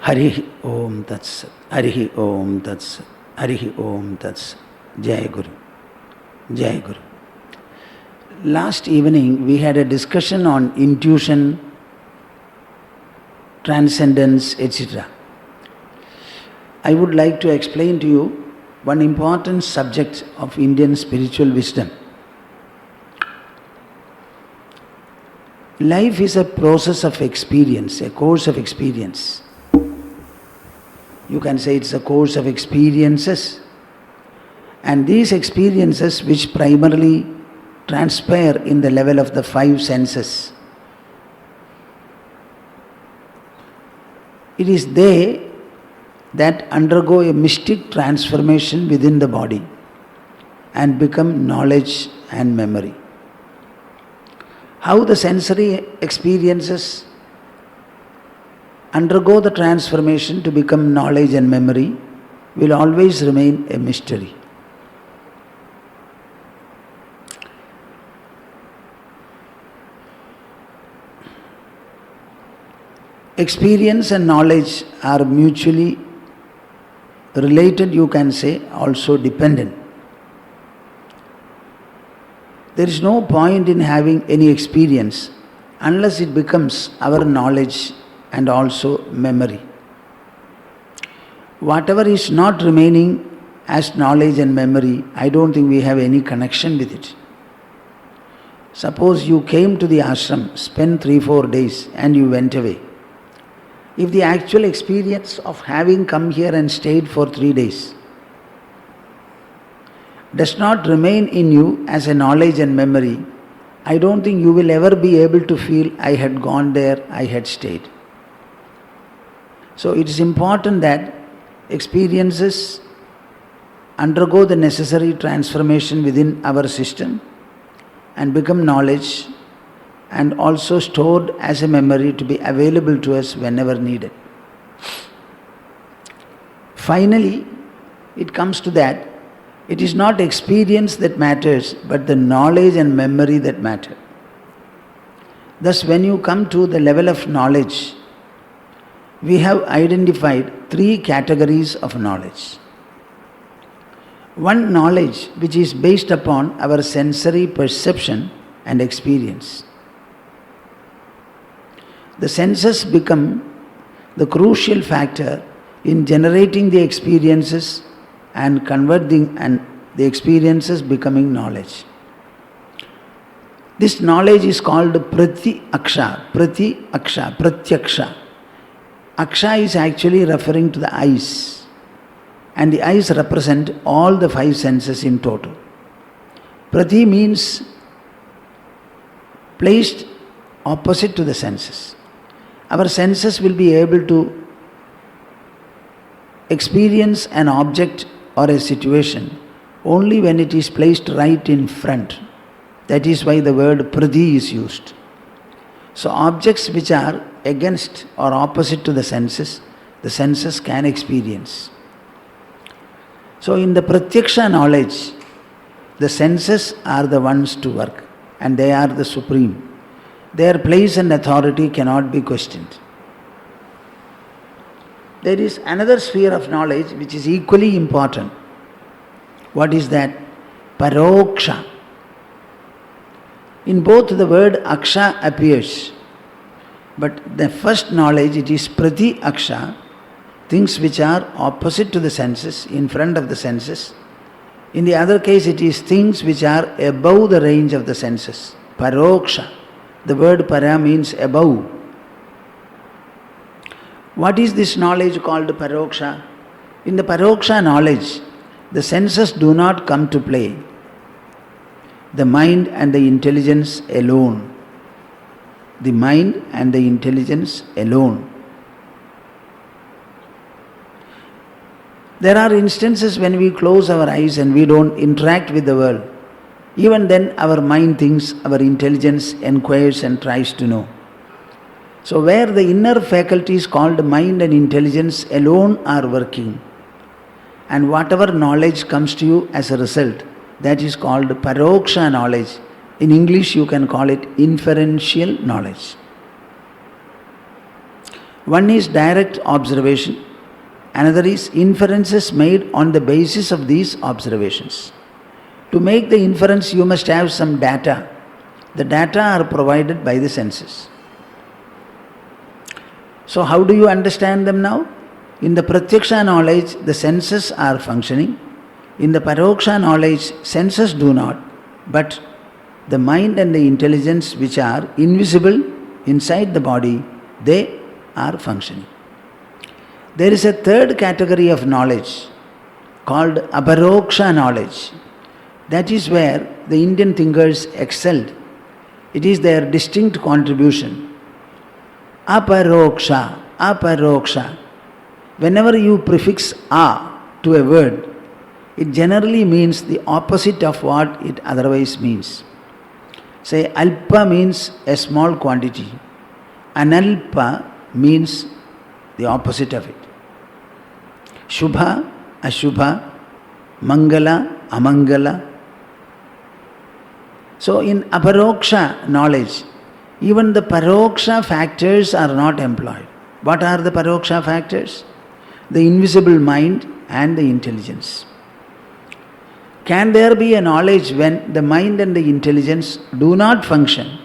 Harihi Om Tat Sat. Harihi Om Tat Sat. Harihi Om Tat Sat. Jai Guru. Jai Guru. Last evening we had a discussion on intuition, transcendence, etc. I would like to explain to you one important subject of Indian spiritual wisdom. Life is a process of experience, a course of experience. You can say it's a course of experiences. And these experiences, which primarily transpire in the level of the five senses, it is they that undergo a mystic transformation within the body and become knowledge and memory. How the sensory experiences undergo the transformation to become knowledge and memory will always remain a mystery. Experience and knowledge are mutually related, you can say, also dependent. There is no point in having any experience unless it becomes our knowledge and also memory. Whatever is not remaining as knowledge and memory, I don't think we have any connection with it. Suppose you came to the ashram, spent 3-4 days and you went away. If the actual experience of having come here and stayed for 3 days does not remain in you as a knowledge and memory, I don't think you will ever be able to feel, I had gone there, I had stayed. So it is important that experiences undergo the necessary transformation within our system and become knowledge and also stored as a memory to be available to us whenever needed. Finally, it comes to that, it is not experience that matters, but the knowledge and memory that matter. Thus, when you come to the level of knowledge, we have identified 3 categories of knowledge. One, knowledge which is based upon our sensory perception and experience. The senses become the crucial factor in generating the experiences and converting and the experiences becoming knowledge. This knowledge is called pratyaksha, pratyaksha. Aksha is actually referring to the eyes, and the eyes represent all the 5 senses in total. Prati means placed opposite to the senses. Our senses will be able to experience an object or a situation only when it is placed right in front. That is why the word prati is used. So objects which are against or opposite to the senses can experience. So in the pratyaksha knowledge, the senses are the ones to work and they are the supreme. Their place and authority cannot be questioned. There is another sphere of knowledge which is equally important. What is that? Paroksha. In both the word aksha appears, but the first knowledge, it is pratyaksha, things which are opposite to the senses, in front of the senses. In the other case, it is things which are above the range of the senses. Paroksha. The word para means above. What is this knowledge called paroksha? In the paroksha knowledge, the senses do not come to play. The mind and the intelligence alone. The mind and the intelligence alone. There are instances when we close our eyes and we don't interact with the world. Even then our mind thinks, our intelligence inquires and tries to know. So where the inner faculties called mind and intelligence alone are working, and whatever knowledge comes to you as a result, that is called paroksha knowledge. In English you can call it inferential knowledge. One is direct observation, another is inferences made on the basis of these observations. To make the inference, you must have some data. The data are provided by the senses. So how do you understand them now? In the pratyaksha knowledge, the senses are functioning. In the paroksha knowledge, senses do not, but the mind and the intelligence which are invisible inside the body, they are functioning. There is a third category of knowledge called aparoksha knowledge. That is where the Indian thinkers excelled. It is their distinct contribution. Aparoksha, aparoksha. Whenever you prefix a to a word, it generally means the opposite of what it otherwise means. Say, alpa means a small quantity. Analpa means the opposite of it. Shubha, ashubha, mangala, amangala. So in aparoksha knowledge, even the paroksha factors are not employed. What are the paroksha factors? The invisible mind and the intelligence. Can there be a knowledge when the mind and the intelligence do not function,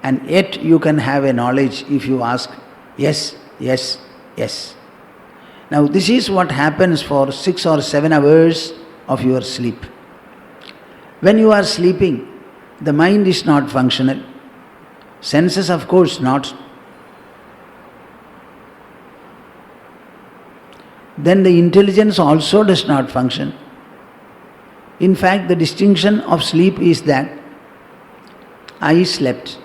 and yet you can have a knowledge if you ask, yes, yes, yes. Now this is what happens for 6 or 7 hours of your sleep. When you are sleeping, the mind is not functional. Senses, of course, not. Then the intelligence also does not function. In fact, the distinction of sleep is that I slept.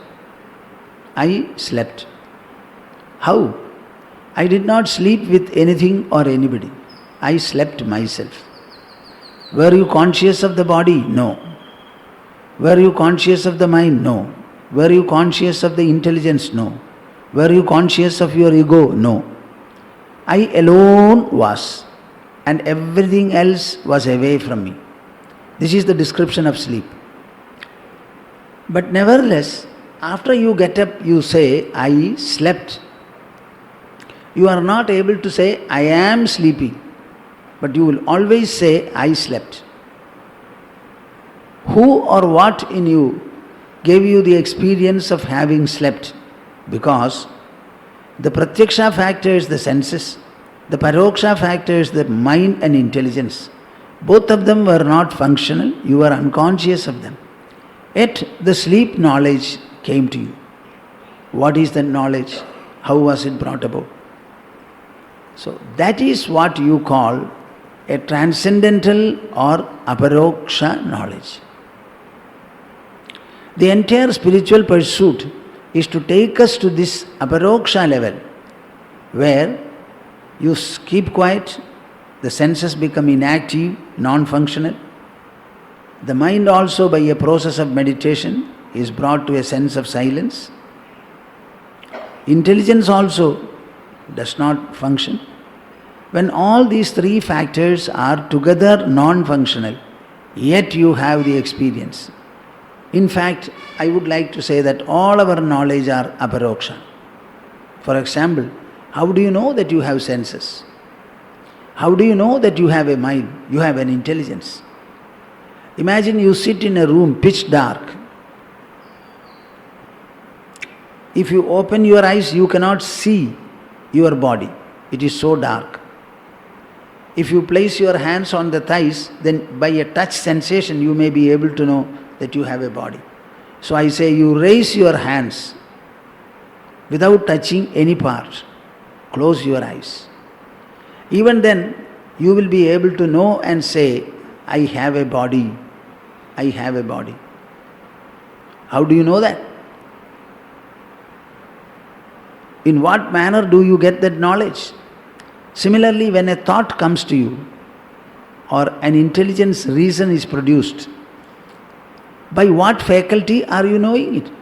I slept. How? I did not sleep with anything or anybody. I slept myself. Were you conscious of the body? No. Were you conscious of the mind? No. Were you conscious of the intelligence? No. Were you conscious of your ego? No. I alone was, and everything else was away from me. This is the description of sleep. But nevertheless, after you get up, you say, I slept. You are not able to say, I am sleeping, but you will always say, I slept. Who or what in you gave you the experience of having slept? Because the pratyaksha factors, the senses, the paroksha factors, the mind and intelligence, both of them were not functional, you were unconscious of them. Yet the sleep knowledge came to you. What is that knowledge? How was it brought about? So that is what you call a transcendental or aparoksha knowledge. The entire spiritual pursuit is to take us to this aparoksha level where you keep quiet, the senses become inactive, non-functional. The mind also, by a process of meditation, is brought to a sense of silence. Intelligence also does not function. When all these 3 factors are together non-functional, yet you have the experience. In fact, I would like to say that all our knowledge are aparoksha. For example, how do you know that you have senses? How do you know that you have a mind, you have an intelligence? Imagine you sit in a room pitch dark. If you open your eyes, you cannot see your body. It is so dark. If you place your hands on the thighs, then by a touch sensation you may be able to know that you have a body. So I say you raise your hands without touching any part. Close your eyes. Even then, you will be able to know and say, I have a body. I have a body. How do you know that? In what manner do you get that knowledge? Similarly, when a thought comes to you or an intelligence reason is produced, by what faculty are you knowing it?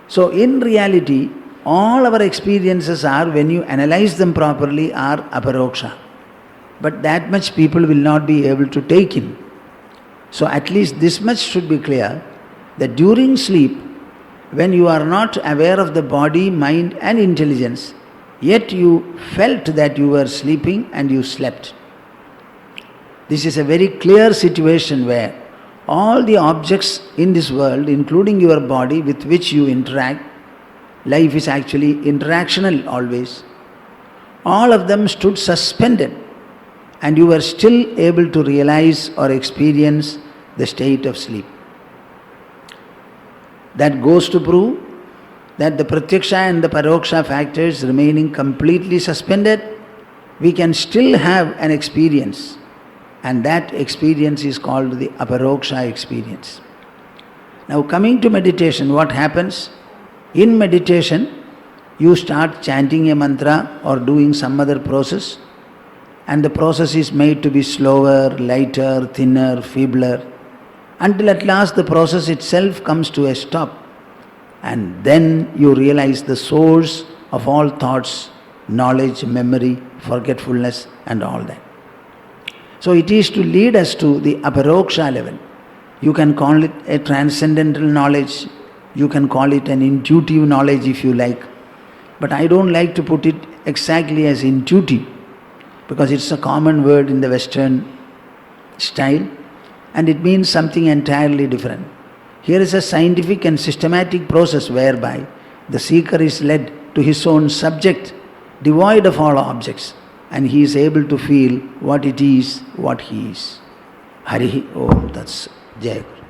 So in reality, all our experiences are, when you analyze them properly, are aparoksha. But that much people will not be able to take in. So at least this much should be clear, that during sleep, when you are not aware of the body, mind and intelligence, yet you felt that you were sleeping and you slept. This is a very clear situation where all the objects in this world, including your body with which you interact, life is actually interactional always, all of them stood suspended and you were still able to realize or experience the state of sleep. That goes to prove that the pratyaksha and the paroksha factors remaining completely suspended, we can still have an experience, and that experience is called the aparoksha experience. Now coming to meditation, what happens? In meditation, you start chanting a mantra or doing some other process, and the process is made to be slower, lighter, thinner, feebler, until at last the process itself comes to a stop. And then you realize the source of all thoughts, knowledge, memory, forgetfulness and all that. So it is to lead us to the aparoksha level. You can call it a transcendental knowledge, you can call it an intuitive knowledge if you like. But I don't like to put it exactly as intuitive, because it's a common word in the Western style and it means something entirely different. Here is a scientific and systematic process whereby the seeker is led to his own subject, devoid of all objects, and he is able to feel what it is, what he is. Harihi Om Tats Jai Guru.